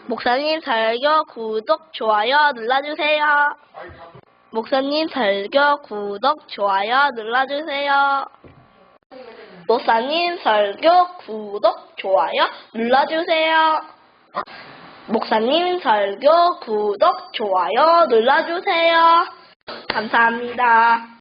목사님 설교 구독, 좋아요 눌러주세요. 목사님 설교 구독, 좋아요 눌러주세요. 목사님 설교 구독, 좋아요 눌러주세요. 목사님 설교 구독, 좋아요 눌러주세요. 감사합니다.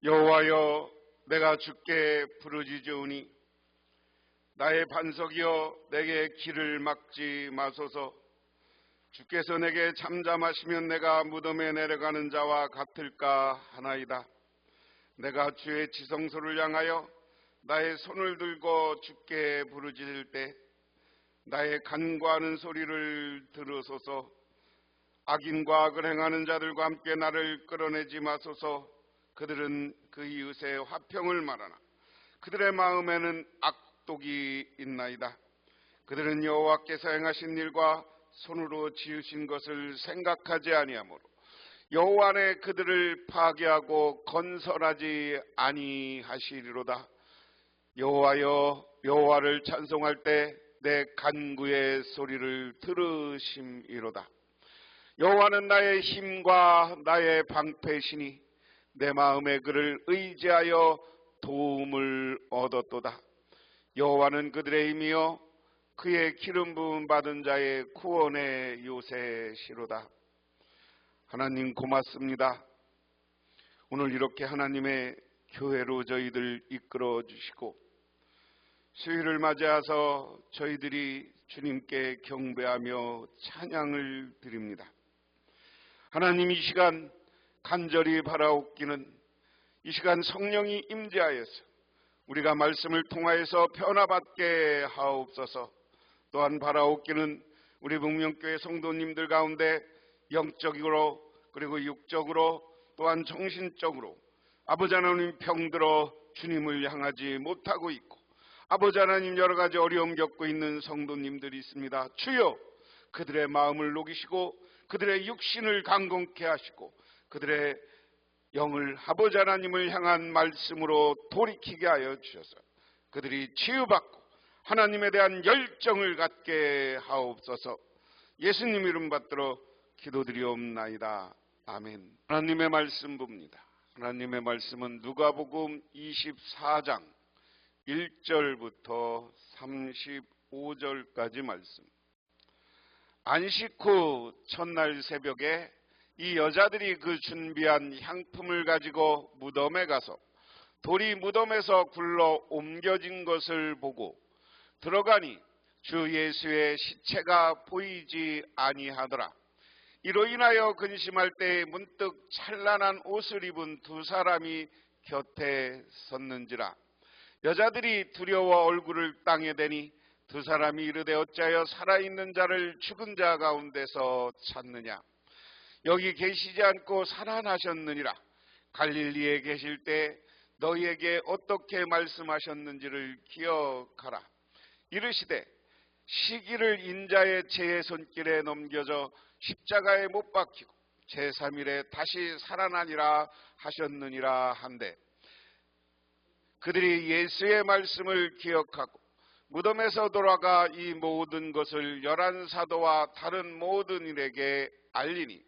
여호와여, 내가 주께 부르짖으오니 나의 반석이여 내게 길을 막지 마소서. 주께서 내게 잠잠하시면 내가 무덤에 내려가는 자와 같을까 하나이다. 내가 주의 지성소를 향하여 나의 손을 들고 주께 부르짖을 때 나의 간구하는 소리를 들으소서. 악인과 악을 행하는 자들과 함께 나를 끌어내지 마소서. 그들은 그 이웃의 화평을 말하나 그들의 마음에는 악독이 있나이다. 그들은 여호와께서 행하신 일과 손으로 지으신 것을 생각하지 아니하므로 여호와 안에 그들을 파괴하고 건설하지 아니하시리로다. 여호와여, 여호와를 찬송할 때 내 간구의 소리를 들으심이로다. 여호와는 나의 힘과 나의 방패시니 내 마음에 그를 의지하여 도움을 얻었도다. 여호와는 그들의 힘이요 그의 기름 부음 받은 자의 구원의 요새시로다. 하나님 고맙습니다. 오늘 이렇게 하나님의 교회로 저희들 이끌어 주시고 수요일을 맞이해서 저희들이 주님께 경배하며 찬양을 드립니다. 하나님, 이 시간 간절히 바라옵기는 이 시간 성령이 임재하여서 우리가 말씀을 통하여서 변화받게 하옵소서. 또한 바라옵기는 우리 북명교회 성도님들 가운데 영적으로 그리고 육적으로 또한 정신적으로 아버지 하나님 병들어 주님을 향하지 못하고 있고 아버지 하나님 여러 가지 어려움 겪고 있는 성도님들이 있습니다. 주여, 그들의 마음을 녹이시고 그들의 육신을 강건케 하시고 그들의 영을 아버지 하나님을 향한 말씀으로 돌이키게 하여 주셔서 그들이 치유받고 하나님에 대한 열정을 갖게 하옵소서. 예수님 이름 받들어 기도드리옵나이다. 아멘. 하나님의 말씀 봅니다. 하나님의 말씀은 누가복음 24장 1절부터 35절까지 말씀. 안식 후 첫날 새벽에 이 여자들이 그 준비한 향품을 가지고 무덤에 가서 돌이 무덤에서 굴러 옮겨진 것을 보고 들어가니 주 예수의 시체가 보이지 아니하더라. 이로 인하여 근심할 때 문득 찬란한 옷을 입은 두 사람이 곁에 섰는지라. 여자들이 두려워 얼굴을 땅에 대니 두 사람이 이르되 어찌하여 살아있는 자를 죽은 자 가운데서 찾느냐. 여기 계시지 않고 살아나셨느니라. 갈릴리에 계실 때 너희에게 어떻게 말씀하셨는지를 기억하라. 이르시되 시기를 인자의 제 손길에 넘겨져 십자가에 못 박히고 제3일에 다시 살아나니라 하셨느니라 한데, 그들이 예수의 말씀을 기억하고 무덤에서 돌아가 이 모든 것을 11사도와 다른 모든 일에게 알리니,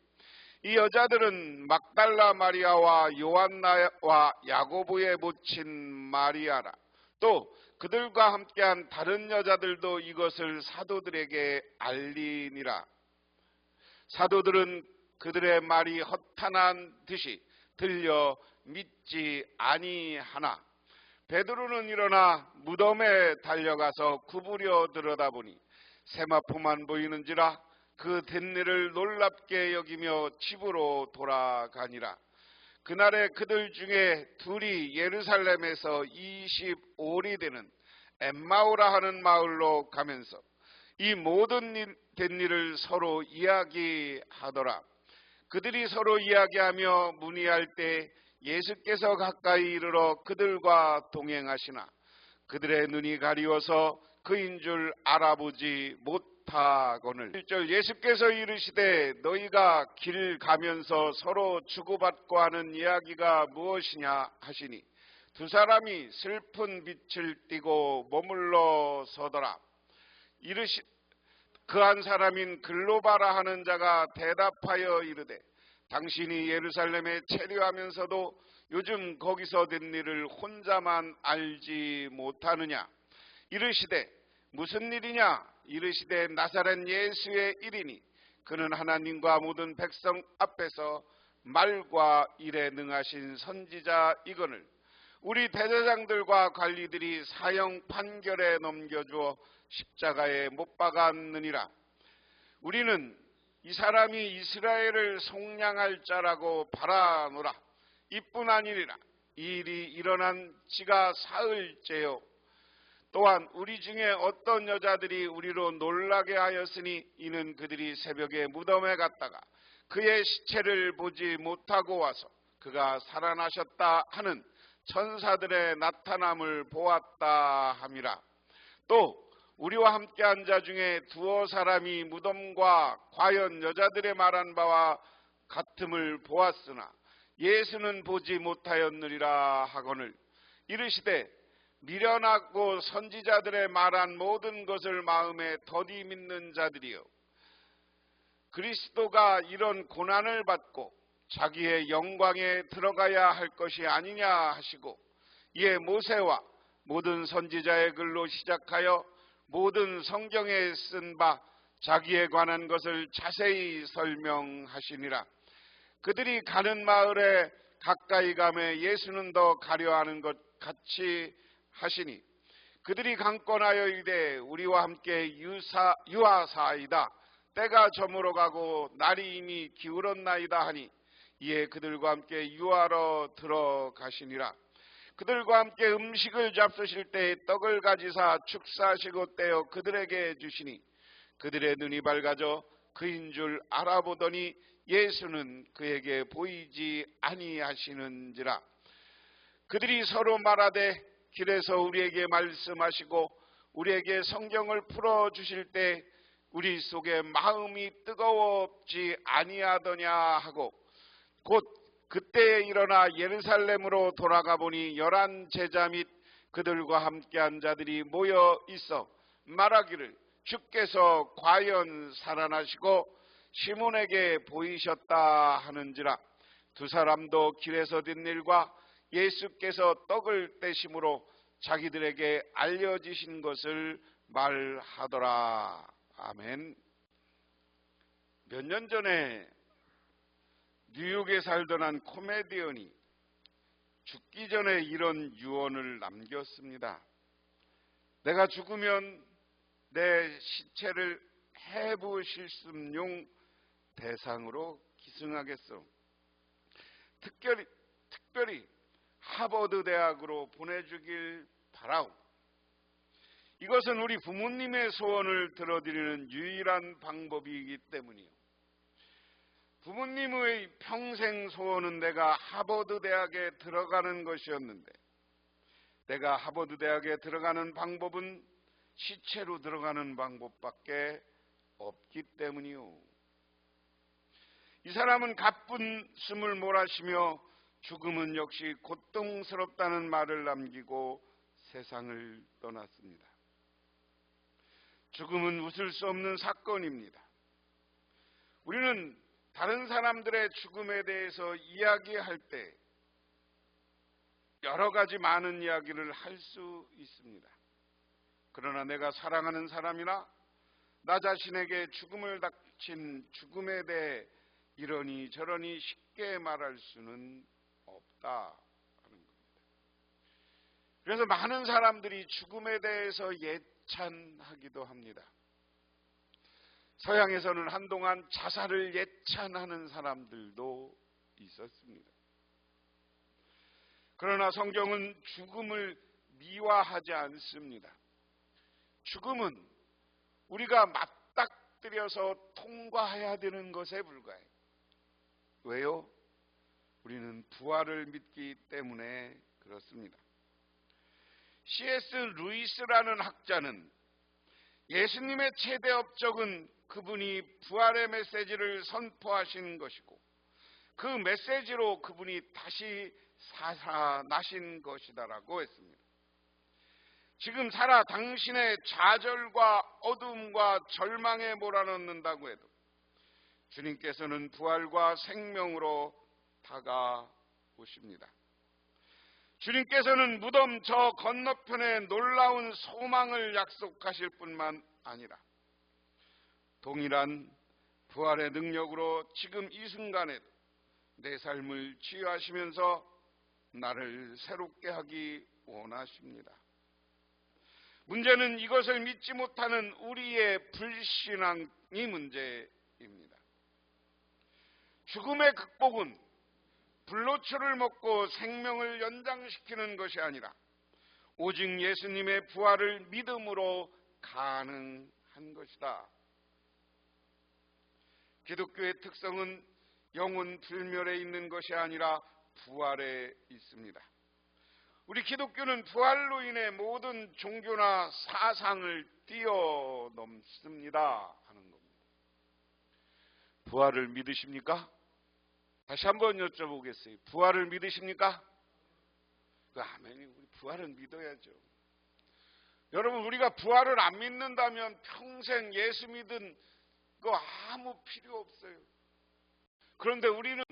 이 여자들은 막달라 마리아와 요한나와 야고보의 모친 마리아라, 또 그들과 함께한 다른 여자들도 이것을 사도들에게 알리니라. 사도들은 그들의 말이 허탄한 듯이 들려 믿지 아니하나 베드로는 일어나 무덤에 달려가서 구부려 들여다보니 세마포만 보이는지라 그 된 일을 놀랍게 여기며 집으로 돌아가니라. 그날에 그들 중에 둘이 예루살렘에서 25리 되는 엠마오라 하는 마을로 가면서 이 모든 된 일을 서로 이야기하더라. 그들이 서로 이야기하며 문의할 때 예수께서 가까이 이르러 그들과 동행하시나 그들의 눈이 가리워서 그인 줄 알아보지 못하거늘. 1절 예수께서 이르시되 너희가 길 가면서 서로 주고받고 하는 이야기가 무엇이냐 하시니 두 사람이 슬픈 빛을 띠고 머물러 서더라. 그 한 사람인 글로바라 하는 자가 대답하여 이르되 당신이 예루살렘에 체류하면서도 요즘 거기서 된 일을 혼자만 알지 못하느냐. 이르시되 무슨 일이냐. 이르시되 나사렛 예수의 일이니 그는 하나님과 모든 백성 앞에서 말과 일에 능하신 선지자이거늘 우리 대제사장들과 관리들이 사형 판결에 넘겨주어 십자가에 못 박았느니라. 우리는 이 사람이 이스라엘을 속량할 자라고 바라노라. 이뿐 아니니라. 이 일이 일어난 지가 사흘째요. 또한 우리 중에 어떤 여자들이 우리로 놀라게 하였으니 이는 그들이 새벽에 무덤에 갔다가 그의 시체를 보지 못하고 와서 그가 살아나셨다 하는 천사들의 나타남을 보았다 함이라. 또 우리와 함께한 자 중에 두어 사람이 무덤과 과연 여자들의 말한 바와 같음을 보았으나 예수는 보지 못하였느리라 하거늘 이르시되 미련하고 선지자들의 말한 모든 것을 마음에 더디 믿는 자들이여 그리스도가 이런 고난을 받고 자기의 영광에 들어가야 할 것이 아니냐 하시고 이에 모세와 모든 선지자의 글로 시작하여 모든 성경에 쓴 바 자기에 관한 것을 자세히 설명하시니라. 그들이 가는 마을에 가까이 가매 예수는 더 가려하는 것 같이 하시니 그들이 강권하여 이르되 우리와 함께 유하사이다. 때가 저물어 가고 날이 이미 기울었나이다 하니 이에 그들과 함께 유하러 들어가시니라. 그들과 함께 음식을 잡수실 때 떡을 가지사 축사하시고 떼어 그들에게 주시니 그들의 눈이 밝아져 그인 줄 알아보더니 예수는 그에게 보이지 아니하시는지라. 그들이 서로 말하되 길에서 우리에게 말씀하시고 우리에게 성경을 풀어주실 때 우리 속에 마음이 뜨거웠지 아니하더냐 하고 곧 그때에 일어나 예루살렘으로 돌아가 보니 11 제자 및 그들과 함께한 자들이 모여 있어 말하기를 주께서 과연 살아나시고 시몬에게 보이셨다 하는지라. 두 사람도 길에서 된 일과 예수께서 떡을 떼심으로 자기들에게 알려지신 것을 말하더라. 아멘. 몇 년 전에 뉴욕에 살던 한 코미디언이 죽기 전에 이런 유언을 남겼습니다. 내가 죽으면 내 시체를 해부 실습용 대상으로 기증하겠소. 특별히 하버드 대학으로 보내주길 바라오. 이것은 우리 부모님의 소원을 들어드리는 유일한 방법이기 때문이요. 부모님의 평생 소원은 내가 하버드 대학에 들어가는 것이었는데 내가 하버드 대학에 들어가는 방법은 시체로 들어가는 방법밖에 없기 때문이요. 이 사람은 가쁜 숨을 몰아쉬며 죽음은 역시 고통스럽다는 말을 남기고 세상을 떠났습니다. 죽음은 웃을 수 없는 사건입니다. 우리는 다른 사람들의 죽음에 대해서 이야기할 때 여러 가지 많은 이야기를 할 수 있습니다. 그러나 내가 사랑하는 사람이나 나 자신에게 죽음을 닥친 죽음에 대해 이러니 저러니 쉽게 말할 수는 없다 하는 겁니다. 그래서 많은 사람들이 죽음에 대해서 예찬하기도 합니다. 서양에서는 한동안 자살을 예찬하는 사람들도 있었습니다. 그러나 성경은 죽음을 미화하지 않습니다. 죽음은 우리가 맞닥뜨려서 통과해야 되는 것에 불과해요. 왜요? 우리는 부활을 믿기 때문에 그렇습니다. C.S. 루이스라는 학자는 예수님의 최대 업적은 그분이 부활의 메시지를 선포하신 것이고 그 메시지로 그분이 다시 살아나신 것이다라고 했습니다. 지금 살아 당신의 좌절과 어둠과 절망에 몰아넣는다고 해도 주님께서는 부활과 생명으로 다가오십니다. 주님께서는 무덤 저 건너편에 놀라운 소망을 약속하실 뿐만 아니라 동일한 부활의 능력으로 지금 이 순간에도 내 삶을 치유하시면서 나를 새롭게 하기 원하십니다. 문제는 이것을 믿지 못하는 우리의 불신앙이 문제입니다. 죽음의 극복은 불로초를 먹고 생명을 연장시키는 것이 아니라 오직 예수님의 부활을 믿음으로 가능한 것이다. 기독교의 특성은 영혼 불멸에 있는 것이 아니라 부활에 있습니다. 우리 기독교는 부활로 인해 모든 종교나 사상을 뛰어넘습니다 하는 겁니다. 부활을 믿으십니까? 다시 한번 여쭤보겠어요. 부활을 믿으십니까? 아멘이. 우리 부활은 믿어야죠. 여러분, 우리가 부활을 안 믿는다면 평생 예수 믿은 거 아무 필요 없어요. 그런데 우리는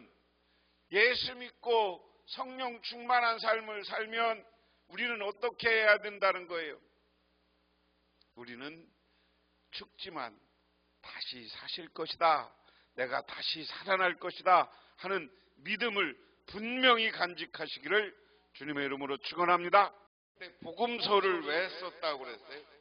예수 믿고 성령 충만한 삶을 살면 우리는 어떻게 해야 된다는 거예요? 우리는 죽지만 다시 사실 것이다. 내가 다시 살아날 것이다 하는 믿음을 분명히 간직하시기를 주님의 이름으로 축원합니다. 복음서를 왜 썼다고 그랬어요?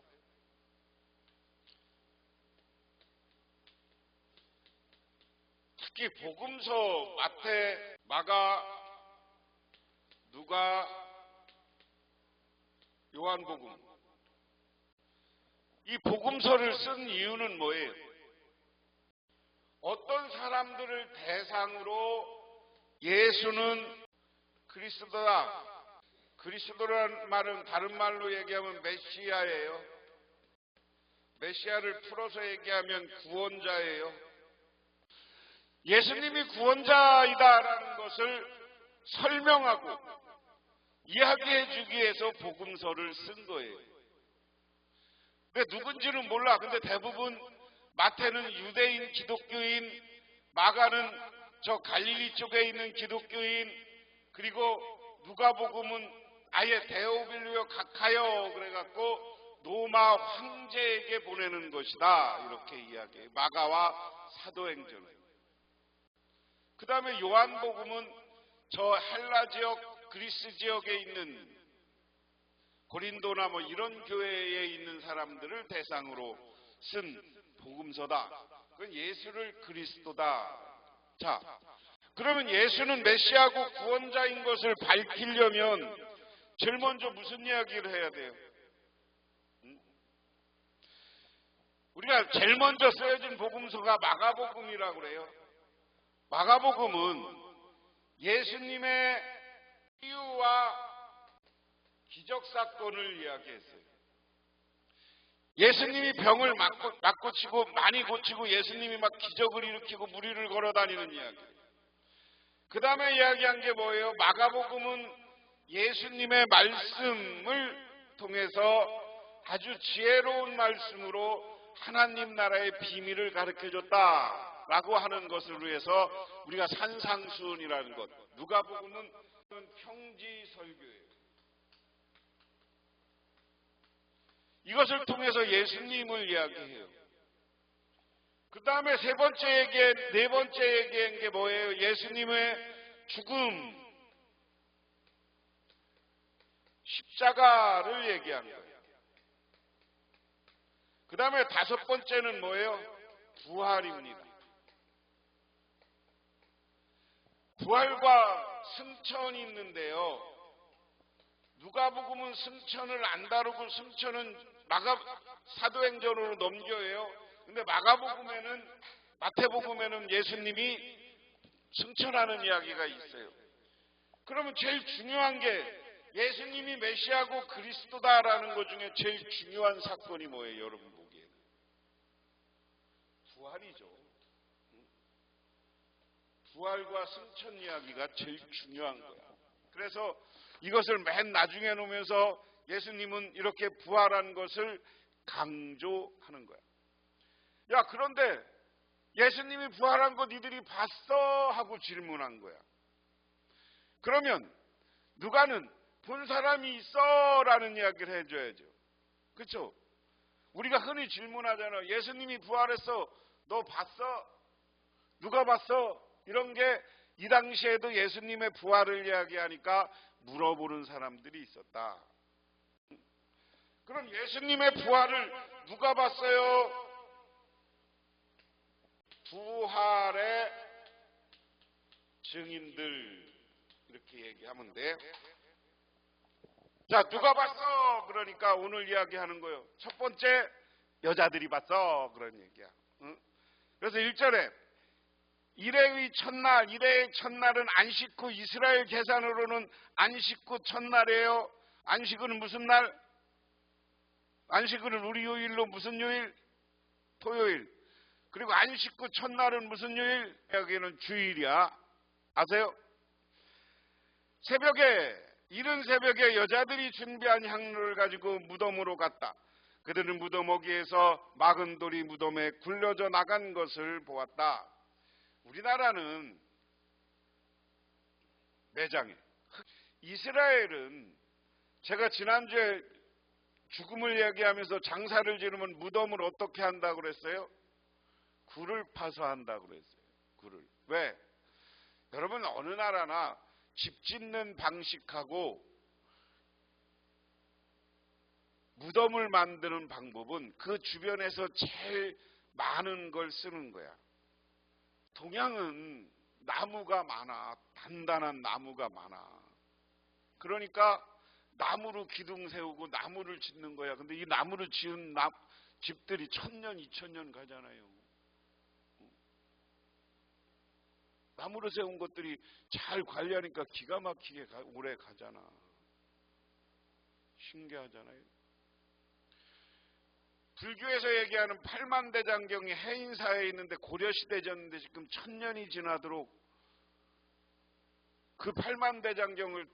특히 복음서 마태, 마가, 누가, 요한복음, 이 복음서를 쓴 이유는 뭐예요? 어떤 사람들을 대상으로 예수는 그리스도다. 그리스도라는 말은 다른 말로 얘기하면 메시아예요. 메시아를 풀어서 얘기하면 구원자예요. 예수님이 구원자이다라는 것을 설명하고 이야기해 주기 위해서 복음서를 쓴 거예요. 근데 누군지는 몰라. 근데 대부분 마태는 유대인 기독교인, 마가는 저 갈릴리 쪽에 있는 기독교인, 그리고 누가복음은 아예 데오빌리오 각하여 그래갖고 로마 황제에게 보내는 것이다 이렇게 이야기해요. 마가와 사도행전은. 그 다음에 요한복음은 저 헬라 지역, 그리스 지역에 있는 고린도나 뭐 이런 교회에 있는 사람들을 대상으로 쓴 복음서다. 그건 예수를 그리스도다. 자, 그러면 예수는 메시아고 구원자인 것을 밝히려면 제일 먼저 무슨 이야기를 해야 돼요? 우리가 제일 먼저 쓰여진 복음서가 마가복음이라고 그래요. 마가복음은 예수님의 치유와 기적사건을 이야기했어요. 예수님이 병을 막 고치고 많이 고치고 예수님이 막 기적을 일으키고 무리를 걸어다니는 이야기. 그 다음에 이야기한 게 뭐예요? 마가복음은 예수님의 말씀을 통해서 아주 지혜로운 말씀으로 하나님 나라의 비밀을 가르쳐줬다라고 하는 것을 위해서 우리가 산상수훈이라는 것, 누가복음은 평지 설교예요. 이것을 통해서 예수님을 이야기해요. 그 다음에 네 번째 얘기한 게 뭐예요? 예수님의 죽음, 십자가를 얘기한 거예요. 그 다음에 다섯 번째는 뭐예요? 부활입니다. 부활과 승천이 있는데요. 누가복음은 승천을 안 다루고 승천은 사도행전으로 넘겨요. 근데 마태복음에는 예수님이 승천하는 이야기가 있어요. 그러면 제일 중요한 게 예수님이 메시아고 그리스도다라는 것 중에 제일 중요한 사건이 뭐예요? 여러분 보기에는 부활이죠. 부활과 승천 이야기가 제일 중요한 거야. 그래서 이것을 맨 나중에 놓으면서 예수님은 이렇게 부활한 것을 강조하는 거야. 야, 그런데 예수님이 부활한 거 니들이 봤어? 하고 질문한 거야. 그러면 누가는 본 사람이 있어? 라는 이야기를 해줘야죠. 그렇죠? 우리가 흔히 질문하잖아. 예수님이 부활했어. 너 봤어? 누가 봤어? 이런 게 이 당시에도 예수님의 부활을 이야기하니까 물어보는 사람들이 있었다. 그럼 예수님의 부활을 누가 봤어요? 부활의 증인들, 이렇게 얘기하면 돼. 자, 누가 봤어? 그러니까 오늘 이야기하는 거예요. 첫 번째, 여자들이 봤어. 그런 얘기야. 응? 그래서 1절에 이레의 첫날은 안식 후 이스라엘 계산으로는 안식 후 첫날이에요. 안식은 무슨 날? 안식은 우리 요일로 무슨 요일? 토요일. 그리고 안식 후 첫날은 무슨 요일? 여기는 주일이야. 아세요? 이른 새벽에 여자들이 준비한 향로를 가지고 무덤으로 갔다. 그들은 무덤 어귀에서 막은 돌이 무덤에 굴려져 나간 것을 보았다. 우리나라는 매장에, 이스라엘은 제가 지난주에 죽음을 이야기하면서 장사를 지르면 무덤을 어떻게 한다고 그랬어요? 굴을 파서 한다고 그랬어요. 굴을. 왜? 여러분, 어느 나라나 집 짓는 방식하고 무덤을 만드는 방법은 그 주변에서 제일 많은 걸 쓰는 거야. 동양은 나무가 많아. 단단한 나무가 많아. 그러니까 나무로 기둥 세우고 나무를 짓는 거야. 근데 이 나무를 지은 집들이 1000년, 2000년 가잖아요. 나무로 세운 것들이 잘 관리하니까 기가 막히게 오래 가잖아. 신기하잖아요. 불교에서 얘기하는 팔만대장경이 해인사에 있는데 고려시대졌는데 지금 1000년이 지나도록 그 팔만대장경을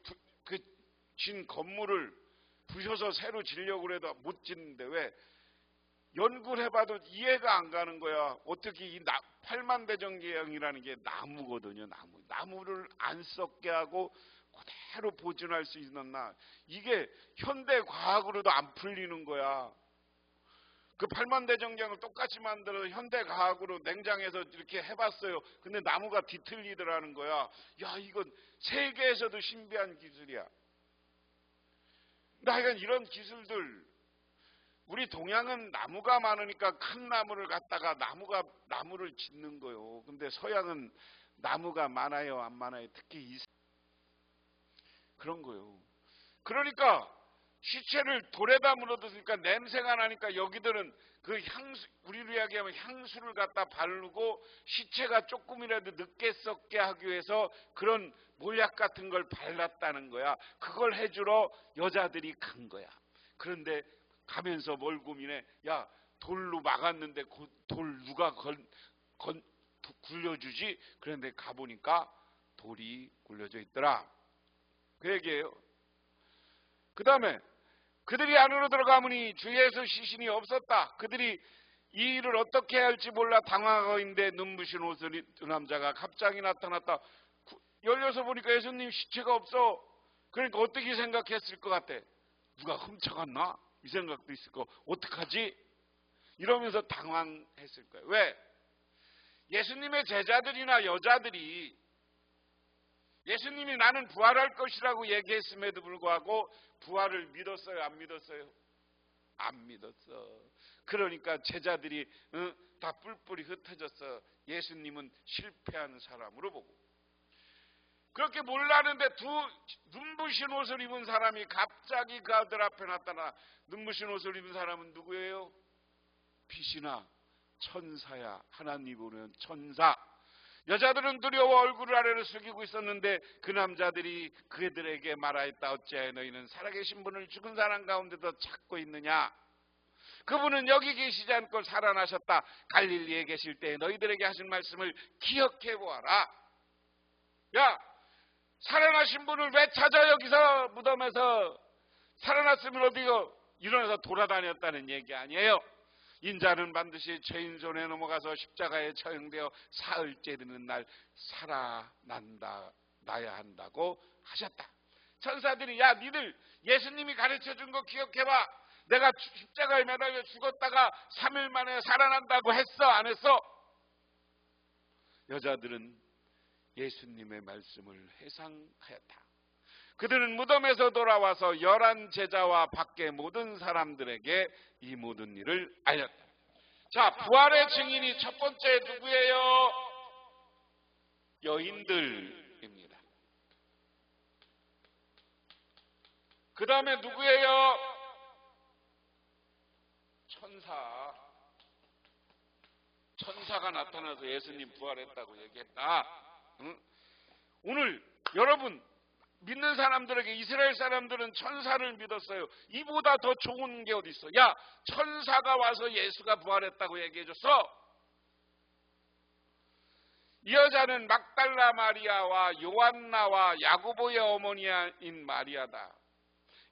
진 건물을 부셔서 새로 지려고 해도 못 짓는데 왜? 연구를 해봐도 이해가 안 가는 거야. 어떻게 이 팔만대장경이라는 게 나무거든요. 나무를 안 썩게 하고 그대로 보존할 수 있었나. 이게 현대과학으로도 안 풀리는 거야. 그 팔만대장경을 똑같이 만들어서 현대과학으로 냉장해서 이렇게 해봤어요. 근데 나무가 뒤틀리더라는 거야. 야, 이건 세계에서도 신비한 기술이야. 근데 하여간 이런 기술들, 우리 동양은 나무가 많으니까 큰 나무를 갖다가 나무를 짓는 거요. 근데 서양은 나무가 많아요, 안 많아요? 특히 그런 거요. 그러니까 시체를 돌에다 물어두니까 냄새가 나니까 여기들은 그 우리로 이야기하면 향수를 갖다 바르고 시체가 조금이라도 늦게 썩게 하기 위해서 그런 몰약 같은 걸 발랐다는 거야. 그걸 해주러 여자들이 간 거야. 그런데 가면서 뭘 고민해? 야, 돌로 막았는데 돌 누가 굴려주지? 그런데 가보니까 돌이 굴려져 있더라. 그 얘기예요. 그 다음에 그들이 안으로 들어가보니 주위에서 시신이 없었다. 그들이 이 일을 어떻게 해야 할지 몰라 당황하고 있는데 눈부신 옷을 입은 남자가 갑자기 나타났다. 열려서 보니까 예수님 시체가 없어. 그러니까 어떻게 생각했을 것 같아? 누가 훔쳐갔나? 이 생각도 있을 거. 어떡하지? 이러면서 당황했을 거예요. 왜? 예수님의 제자들이나 여자들이 예수님이 나는 부활할 것이라고 얘기했음에도 불구하고 부활을 믿었어요? 안 믿었어요? 안 믿었어. 그러니까 제자들이 다 뿔뿔이 흩어졌어. 예수님은 실패한 사람으로 보고. 그렇게 몰랐는데 두 눈부신 옷을 입은 사람이 갑자기 그 아들 앞에 나타나. 눈부신 옷을 입은 사람은 누구예요? 빛이나 천사야. 하나님 보는 천사. 여자들은 두려워 얼굴을 아래로 숙이고 있었는데 그 남자들이 그들에게 말하였다. 어찌하여 너희는 살아계신 분을 죽은 사람 가운데도 찾고 있느냐? 그분은 여기 계시지 않고 살아나셨다. 갈릴리에 계실 때 너희들에게 하신 말씀을 기억해 보아라. 야, 살아나신 분을 왜 찾아? 여기서 무덤에서 살아났으면 어디고 일어나서 돌아다녔다는 얘기 아니에요. 인자는 반드시 죄인 손에 넘어가서 십자가에 처형되어 사흘째 되는 날 살아난다 나야 한다고 하셨다. 천사들이 야, 니들 예수님이 가르쳐 준 거 기억해봐. 내가 십자가에 매달려 죽었다가 3일 만에 살아난다고 했어? 안 했어? 여자들은 예수님의 말씀을 회상하였다. 그들은 무덤에서 돌아와서 11 제자와 밖의 모든 사람들에게 이 모든 일을 알렸다. 자, 부활의 증인이 첫 번째 누구예요? 여인들입니다. 그 다음에 누구예요? 천사가 나타나서 예수님 부활했다고 얘기했다. 응? 오늘 여러분 믿는 사람들에게 이스라엘 사람들은 천사를 믿었어요. 이보다 더 좋은 게 어디 있어? 야, 천사가 와서 예수가 부활했다고 얘기해줬어. 이 여자는 막달라 마리아와 요한나와 야고보의 어머니인 마리아다.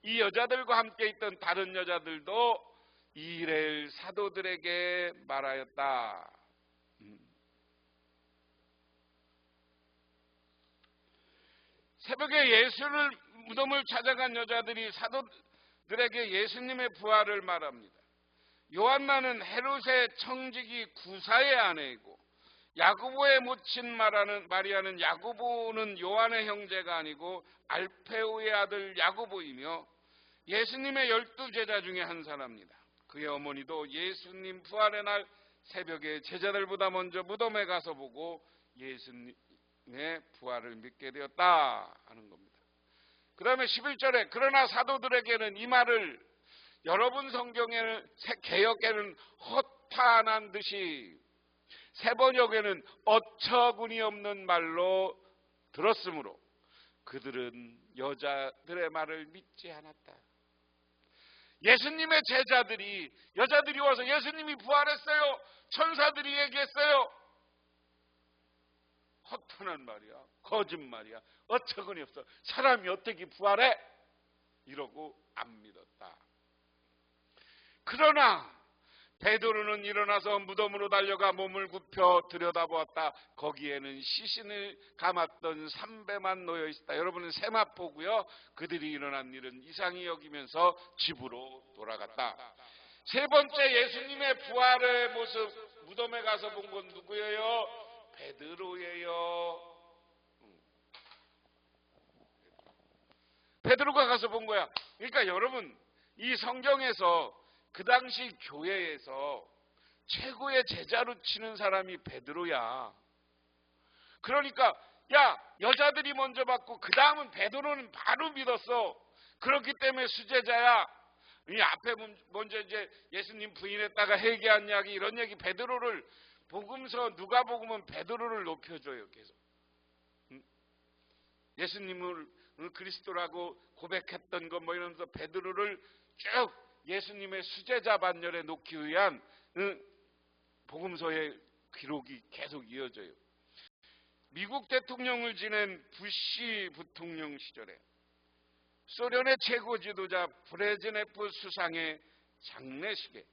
이 여자들과 함께 있던 다른 여자들도 이스라엘 사도들에게 말하였다. 새벽에 예수를 무덤을 찾아간 여자들이 사도들에게 예수님의 부활을 말합니다. 요한나는 헤롯의 청지기 구사의 아내이고 야고보의 모친 마리아는 야고보는 요한의 형제가 아니고 알페오의 아들 야고보이며 예수님의 12 제자 중에 한 사람입니다. 그의 어머니도 예수님 부활의 날 새벽에 제자들보다 먼저 무덤에 가서 보고 예수님의 부활을 믿게 되었다 하는 겁니다. 그 다음에 11절에 그러나 사도들에게는 이 말을 여러분 성경에는 개역에는 허탄한 듯이 세번역에는 어처구니 없는 말로 들었으므로 그들은 여자들의 말을 믿지 않았다. 예수님의 제자들이 여자들이 와서 예수님이 부활했어요. 천사들이 얘기했어요. 허탄한 말이야. 거짓말이야. 어처구니 없어. 사람이 어떻게 부활해? 이러고 안 믿었다. 그러나 베드로는 일어나서 무덤으로 달려가 몸을 굽혀 들여다보았다. 거기에는 시신을 감았던 3배만 놓여 있었다. 여러분은 세마포고요. 그들이 일어난 일은 이상히 여기면서 집으로 돌아갔다. 세 번째 예수님의 부활의 모습 무덤에 가서 본 건 누구예요? 베드로예요. 베드로가 가서 본 거야. 그러니까 여러분 이 성경에서 그 당시 교회에서 최고의 제자로 치는 사람이 베드로야. 그러니까 야, 여자들이 먼저 받고 그 다음은 베드로는 바로 믿었어. 그렇기 때문에 수제자야. 이 앞에 먼저 이제 예수님 부인했다가 회개한 이야기 이런 얘기 베드로를 복음서 누가복음은 베드로를 높여줘요. 계속 예수님을 그리스도라고 고백했던 것 뭐 이러면서 베드로를 쭉 예수님의 수제자 반열에 놓기 위한 복음서의 기록이 계속 이어져요. 미국 대통령을 지낸 부시 부통령 시절에 소련의 최고 지도자 브레즈네프 수상의 장례식에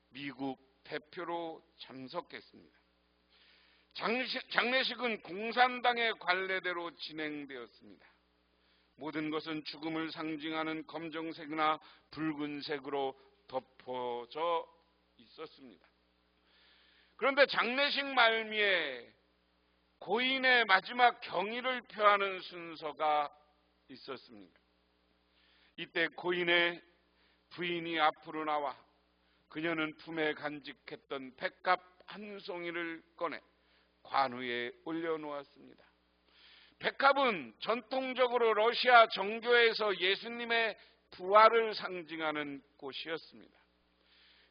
미국 대표로 참석했습니다. 장례식은 공산당의 관례대로 진행되었습니다. 모든 것은 죽음을 상징하는 검정색이나 붉은색으로 덮어져 있었습니다. 그런데 장례식 말미에 고인의 마지막 경의를 표하는 순서가 있었습니다. 이때 고인의 부인이 앞으로 나와 그녀는 품에 간직했던 백합 한 송이를 꺼내 관우에 올려놓았습니다. 백합은 전통적으로 러시아 정교에서 예수님의 부활을 상징하는 꽃이었습니다.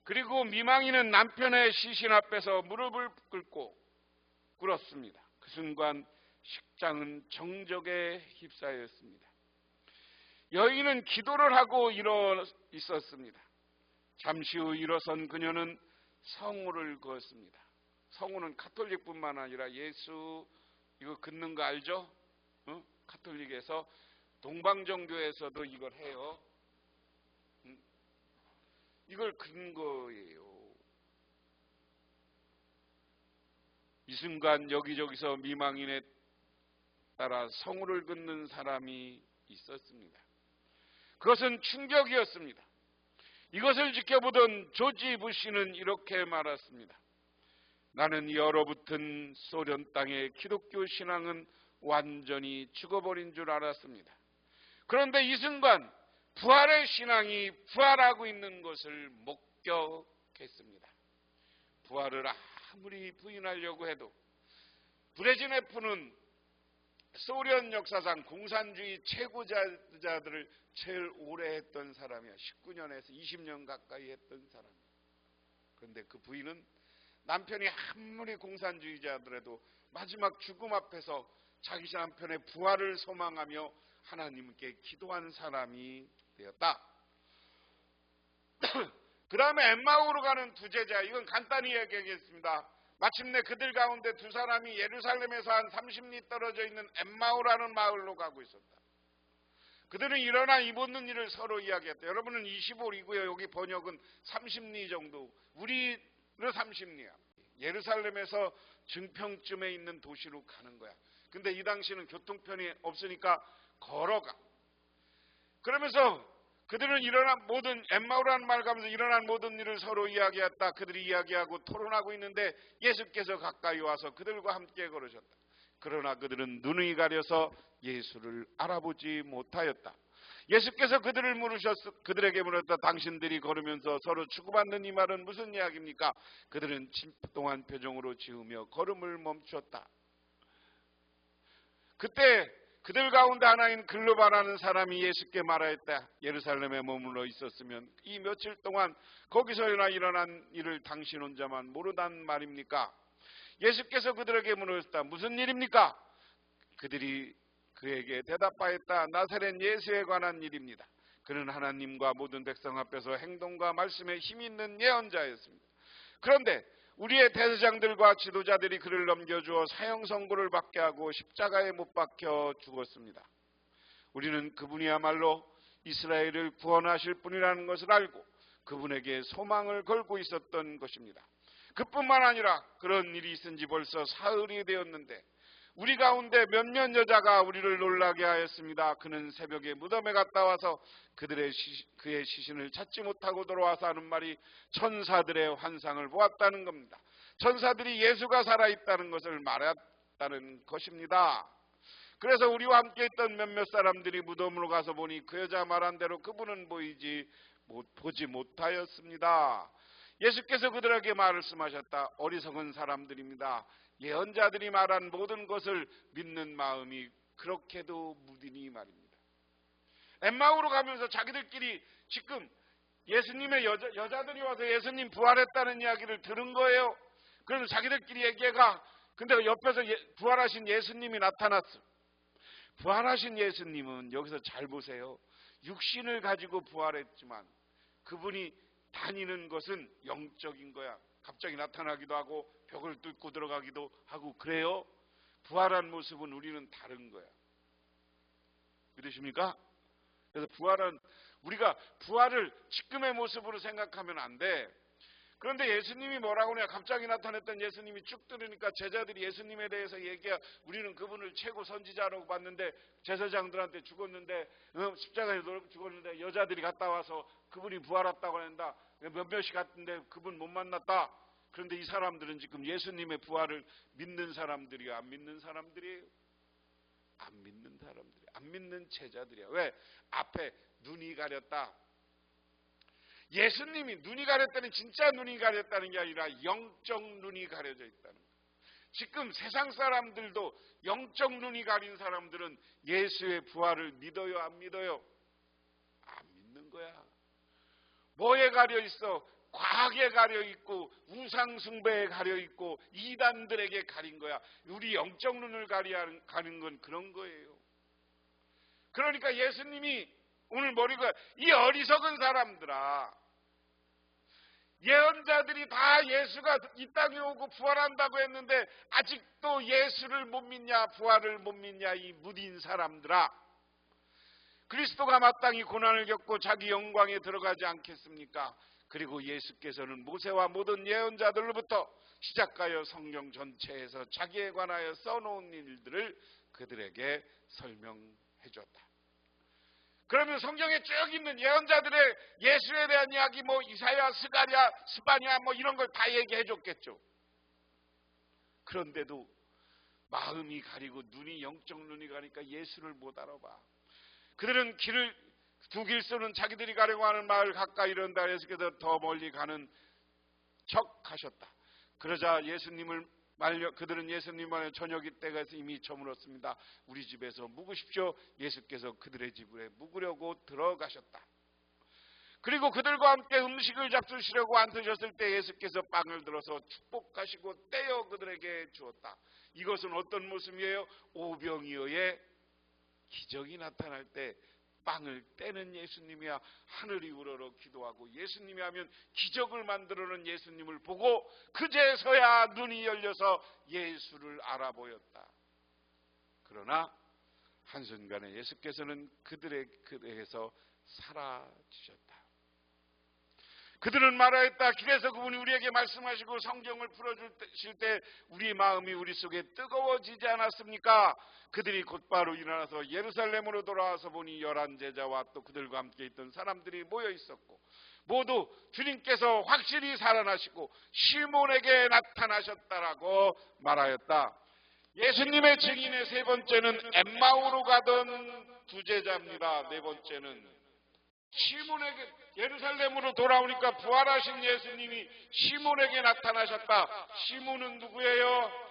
그리고 미망인은 남편의 시신 앞에서 무릎을 꿇고 꿇었습니다. 그 순간 식장은 정적에 휩싸였습니다. 여인은 기도를 하고 일어 있었습니다. 잠시 후 일어선 그녀는 성호를 그었습니다. 성호는 가톨릭뿐만 아니라 예수 이거 긋는 거 알죠? 가톨릭에서 동방정교에서도 이걸 해요. 이걸 긋는 거예요. 이 순간 여기저기서 미망인에 따라 성호를 긋는 사람이 있었습니다. 그것은 충격이었습니다. 이것을 지켜보던 조지 부시는 이렇게 말했습니다. 나는 이 얼어붙은 소련 땅의 기독교 신앙은 완전히 죽어버린 줄 알았습니다. 그런데 이 순간 부활의 신앙이 부활하고 있는 것을 목격했습니다. 부활을 아무리 부인하려고 해도 브레즈네프는 소련 역사상 공산주의 최고자들을 제일 오래 했던 사람이야. 19년에서 20년 가까이 했던 사람이야. 그런데 그 부인은 남편이 아무리 공산주의자더라도 마지막 죽음 앞에서 자기 남편의 부활을 소망하며 하나님께 기도한 사람이 되었다. 그 다음에 엠마오로 가는 두 제자, 이건 간단히 얘기하겠습니다. 마침내 그들 가운데 두 사람이 예루살렘에서 한 30리 떨어져 있는 엠마오라는 마을로 가고 있었다. 그들은 일어나 입었는 일을 서로 이야기했다. 여러분은 25리고요. 여기 번역은 30리 정도. 우리는 30리야. 예루살렘에서 증평쯤에 있는 도시로 가는 거야. 근데 이 당시는 교통편이 없으니까 걸어가. 그러면서 그들은 엠마오라는 말 가면서 일어난 모든 일을 서로 이야기했다. 그들이 이야기하고 토론하고 있는데 예수께서 가까이 와서 그들과 함께 걸으셨다. 그러나 그들은 눈이 가려서 예수를 알아보지 못하였다. 예수께서 그들에게 물었다. 당신들이 걸으면서 서로 주고받는 이 말은 무슨 이야기입니까? 그들은 침통한 표정으로 지으며 걸음을 멈췄다. 그때 그들 가운데 하나인 글로바라는 사람이 예수께 말하였다. 예루살렘에 머물러 있었으면 이 며칠 동안 거기서나 일어난 일을 당신 혼자만 모르단 말입니까? 예수께서 그들에게 물으셨다. 무슨 일입니까? 그들이 그에게 대답하였다. 나사렛 예수에 관한 일입니다. 그는 하나님과 모든 백성 앞에서 행동과 말씀에 힘 있는 예언자였습니다. 그런데 우리의 대제사장들과 지도자들이 그를 넘겨주어 사형 선고를 받게 하고 십자가에 못 박혀 죽었습니다. 우리는 그분이야말로 이스라엘을 구원하실 분이라는 것을 알고 그분에게 소망을 걸고 있었던 것입니다. 그뿐만 아니라 그런 일이 있은 지 벌써 사흘이 되었는데 우리 가운데 몇몇 여자가 우리를 놀라게 하였습니다. 그는 새벽에 무덤에 갔다 와서 그의 시신을 찾지 못하고 돌아와서 하는 말이 천사들의 환상을 보았다는 겁니다. 천사들이 예수가 살아있다는 것을 말했다는 것입니다. 그래서 우리와 함께 있던 몇몇 사람들이 무덤으로 가서 보니 그 여자 말한 대로 그분은 보지 못하였습니다. 예수께서 그들에게 말씀하셨다. 어리석은 사람들입니다. 예언자들이 말한 모든 것을 믿는 마음이 그렇게도 무디니 말입니다. 엠마오로 가면서 자기들끼리 지금 예수님의 여자들이 와서 예수님 부활했다는 이야기를 들은 거예요. 그래서 자기들끼리 얘기해가. 근데 옆에서 부활하신 예수님이 나타났어. 부활하신 예수님은 여기서 잘 보세요. 육신을 가지고 부활했지만 그분이 다니는 것은 영적인 거야. 갑자기 나타나기도 하고 벽을 뚫고 들어가기도 하고 그래요. 부활한 모습은 우리는 다른 거야. 믿으십니까? 그래서 우리가 부활을 지금의 모습으로 생각하면 안 돼. 그런데 예수님이 뭐라고 그래요? 갑자기 나타났던 예수님이 쭉 들으니까 제자들이 예수님에 대해서 얘기해. 우리는 그분을 최고 선지자라고 봤는데 제사장들한테 죽었는데 십자가에 죽었는데 여자들이 갔다 와서 그분이 부활했다고 한다. 몇몇이 갔는데 그분 못 만났다. 그런데 이 사람들은 지금 예수님의 부활을 믿는 사람들이요, 안 믿는 사람들이에요? 안 믿는 사람들이에요. 안 믿는 제자들이에요. 왜? 앞에 눈이 가렸다. 예수님이 눈이 가렸다는 진짜 눈이 가렸다는 게 아니라 영적 눈이 가려져 있다는 거예요. 지금 세상 사람들도 영적 눈이 가린 사람들은 예수의 부활을 믿어요, 안 믿어요? 안 믿는 거야. 뭐에 가려 있어? 과학에 가려 있고 우상 숭배에 가려 있고 이단들에게 가린 거야. 우리 영적 눈을 가린 건 그런 거예요. 그러니까 예수님이 오늘 머리가 이 어리석은 사람들아, 예언자들이 다 예수가 이 땅에 오고 부활한다고 했는데 아직도 예수를 못 믿냐, 부활을 못 믿냐, 이 무딘 사람들아, 그리스도가 마땅히 고난을 겪고 자기 영광에 들어가지 않겠습니까? 그리고 예수께서는 모세와 모든 예언자들로부터 시작하여 성경 전체에서 자기에 관하여 써놓은 일들을 그들에게 설명해 줬다. 그러면 성경에 쭉 있는 예언자들의 예수에 대한 이야기, 뭐 이사야, 스가랴, 스바냐 뭐 이런 걸 다 얘기해 줬겠죠. 그런데도 마음이 가리고 눈이, 영적 눈이 가니까 예수를 못 알아봐. 그들은 두 길수는 자기들이 가려고 하는 마을 가까이 이른다. 예수께서 더 멀리 가는 척 하셨다. 그러자 그들은 예수님을 저녁이 때가 이미 저물었습니다. 우리 집에서 묵으십시오. 예수께서 그들의 집에 묵으려고 들어가셨다. 그리고 그들과 함께 음식을 잡수시려고 앉으셨을 때 예수께서 빵을 들어서 축복하시고 떼어 그들에게 주었다. 이것은 어떤 모습이에요? 오병이어의 기적이 나타날 때 빵을 떼는 예수님이야. 하늘이 우러러 기도하고 예수님이 하면 기적을 만들어낸 예수님을 보고 그제서야 눈이 열려서 예수를 알아보였다. 그러나 한순간에 예수께서는 그들에게서 사라지셨다. 그들은 말하였다. 길에서 그분이 우리에게 말씀하시고 성경을 풀어주실 때 우리 마음이 우리 속에 뜨거워지지 않았습니까? 그들이 곧바로 일어나서 예루살렘으로 돌아와서 보니 11 제자와 또 그들과 함께 있던 사람들이 모여 있었고 모두 주님께서 확실히 살아나시고 시몬에게 나타나셨다라고 말하였다. 예수님의 증인의 세 번째는 엠마오로 가던 2 제자입니다. 네 번째는 시몬에게, 예루살렘으로 돌아오니까 부활하신 예수님이 시몬에게 나타나셨다. 시몬은 누구예요?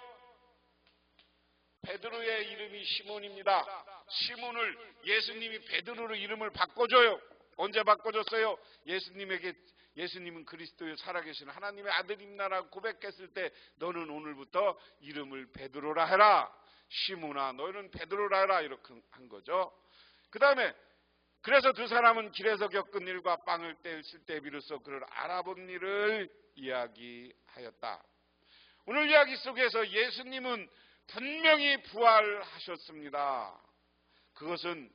베드로의 이름이 시몬입니다. 시몬을 예수님이 베드로로 이름을 바꿔줘요. 언제 바꿔줬어요? 예수님은 그리스도의 살아계신 하나님의 아들입니다라고 고백했을 때 너는 오늘부터 이름을 베드로라 해라. 시몬아 너는 베드로라 해라. 이렇게 한 거죠. 그 다음에 그래서 2 사람은 길에서 겪은 일과 빵을 떼었을 때 비로소 그를 알아본 일을 이야기하였다. 오늘 이야기 속에서 예수님은 분명히 부활하셨습니다. 그것은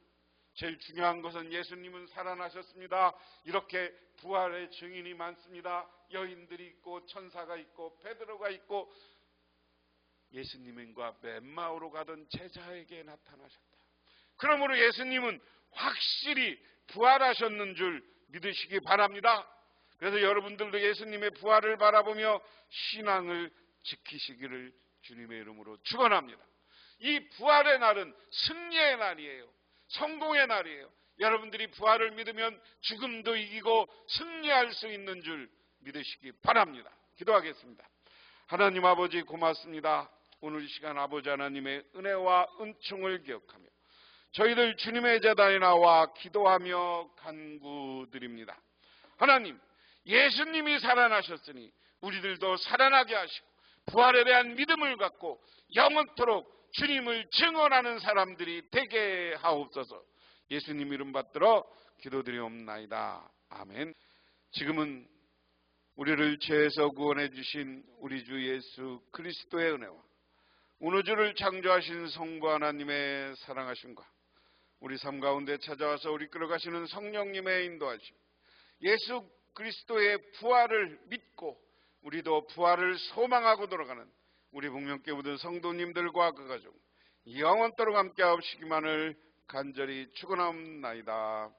제일 중요한 것은 예수님은 살아나셨습니다. 이렇게 부활의 증인이 많습니다. 여인들이 있고 천사가 있고 베드로가 있고 예수님과 엠마오로 가던 제자에게 나타나셨다. 그러므로 예수님은 확실히 부활하셨는 줄 믿으시기 바랍니다. 그래서 여러분들도 예수님의 부활을 바라보며 신앙을 지키시기를 주님의 이름으로 축원합니다. 이 부활의 날은 승리의 날이에요. 성공의 날이에요. 여러분들이 부활을 믿으면 죽음도 이기고 승리할 수 있는 줄 믿으시기 바랍니다. 기도하겠습니다. 하나님 아버지 고맙습니다. 오늘 이 시간 아버지 하나님의 은혜와 은총을 기억하며 저희들 주님의 제단에 나와 기도하며 간구드립니다. 하나님, 예수님이 살아나셨으니 우리들도 살아나게 하시고 부활에 대한 믿음을 갖고 영원토록 주님을 증언하는 사람들이 되게 하옵소서. 예수님 이름 받들어 기도드리옵나이다. 아멘. 지금은 우리를 죄에서 구원해 주신 우리 주 예수 그리스도의 은혜와 우주를 창조하신 성부 하나님의 사랑하심과 우리 삶 가운데 찾아와서 우리 끌어가시는 성령님의 인도하심, 예수 그리스도의 부활을 믿고 우리도 부활을 소망하고 돌아가는 우리 복명교회 모든 성도님들과 그 가족 영원토록 함께 하시기만을 간절히 축원합니다.